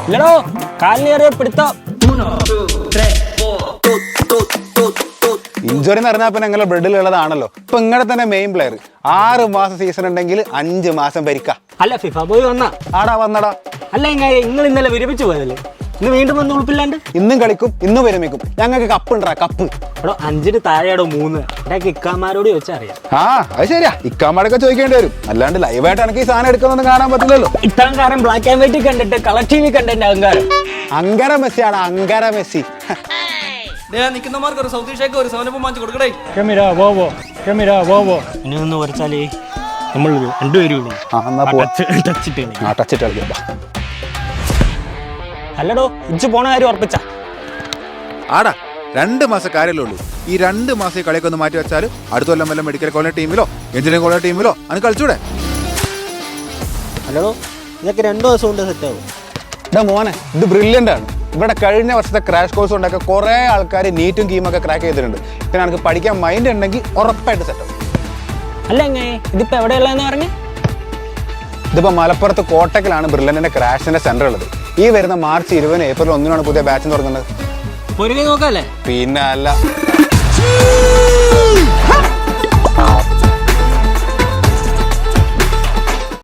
ഇല്ലടോ കാലിനേറിയ പിടുത്തം. ഇഞ്ചുറി എന്ന് പറഞ്ഞാൽ പിന്നെ നിങ്ങളുടെ ബ്രെഡിലുള്ളതാണല്ലോ. ഇപ്പൊ ഇങ്ങനെ തന്നെ മെയിൻ പ്ലെയർ 6 മാസം സീസൺ ഉണ്ടെങ്കിൽ 5 മാസം ഭരിക്ക. അല്ല ഫിഫ പോയി വന്നാ ആടാ വന്നടാ. അല്ല നിങ്ങൾ ഇന്നലെ വിരമിച്ചു പോയതല്ലേ, ഇന്ന് വീണ്ടും വന്ന് ഉൾപ്പില്ലാണ്ട്. ഇന്നും കളിക്കും ഇന്നും വിരമിക്കും. ഞങ്ങൾക്ക് കപ്പ് ഉണ്ടാ കപ്പ്. എടോ 5 താഴെയോ 3 ഇടയ്ക്ക് ഇക്കാമാരോട് ചോദിച്ചറിയാം. ആ അത് ശരിയാ, ഇക്കാമാടൊക്കെ ചോദിക്കേണ്ടി വരും. അല്ലാണ്ട് ലൈവായിട്ട് എനിക്ക് ഈ സാധനം എടുക്കുന്നൊന്നും കാണാൻ പറ്റില്ലല്ലോ. ഇത്രയും കാലം ബ്ലാക്ക് ആൻഡ് വൈറ്റ് കണ്ടിട്ട് കളർ ടി വി കണ്ടതിന്റെ അഹങ്കാരം. അങ്കര മെസ്സിയാണ്, അങ്കര മെസ്സി. നിൽക്കുന്നമാർക്ക് ഒരു സൗത്ത് ഏഷ്യക്ക് ഒരു സവനപ്പം വാങ്ങിച്ചു കൊടുക്കണേ. ഇനി ഒന്ന് കുറച്ചാലേ നമ്മൾ രണ്ടുപേരും ടച്ചിട്ട് കളിക്കാം. അല്ലടോ ഇജ്ജ് പോണ കാര്യം ഉറപ്പിച്ച ആടാ 2 മാസം കാര്യമല്ലേ ഉള്ളൂ. ഈ 2 മാസം കളിയൊക്കെ ഒന്ന് മാറ്റി വെച്ചാൽ അടുത്ത കൊല്ലം വല്ല മെഡിക്കൽ കോളേജ് ടീമിലോ എഞ്ചിനീയറിംഗ് കോളേജ് ടീമിലോ അത് കളിച്ചൂടെ? അല്ലടോ ഇതൊക്കെ 2 ദിവസം കൊണ്ട് സെറ്റ് ആവും. ഇതാ മോനെ, ഇത് ബ്രില്യൻ്റ് ആണ്. ഇവിടെ കഴിഞ്ഞ വർഷത്തെ ക്രാഷ് കോഴ്സ് കൊണ്ടൊക്കെ കുറേ ആൾക്കാർ നീറ്റും കീമൊക്കെ ക്രാക്ക് ചെയ്തിട്ടുണ്ട്. പിന്നെ എനിക്ക് പഠിക്കാൻ മൈൻഡ് ഉണ്ടെങ്കിൽ ഉറപ്പായിട്ട് സെറ്റാവും. അല്ല എങ്ങനെ ഇതിപ്പോ എവിടെയുള്ളതെന്ന് പറഞ്ഞു? ഇതിപ്പോൾ മലപ്പുറത്ത് കോട്ടക്കലാണ് ബ്രില്യൻറ്റിന്റെ ക്രാഷിന്റെ സെന്റർ ഉള്ളത്. ഈ വരുന്ന മാർച്ച് 20 ഏപ്രിൽ 1 പുതിയ ബാച്ച് തുടങ്ങുന്നത്. നോക്കാല്ലേ? പിന്നെ അല്ല.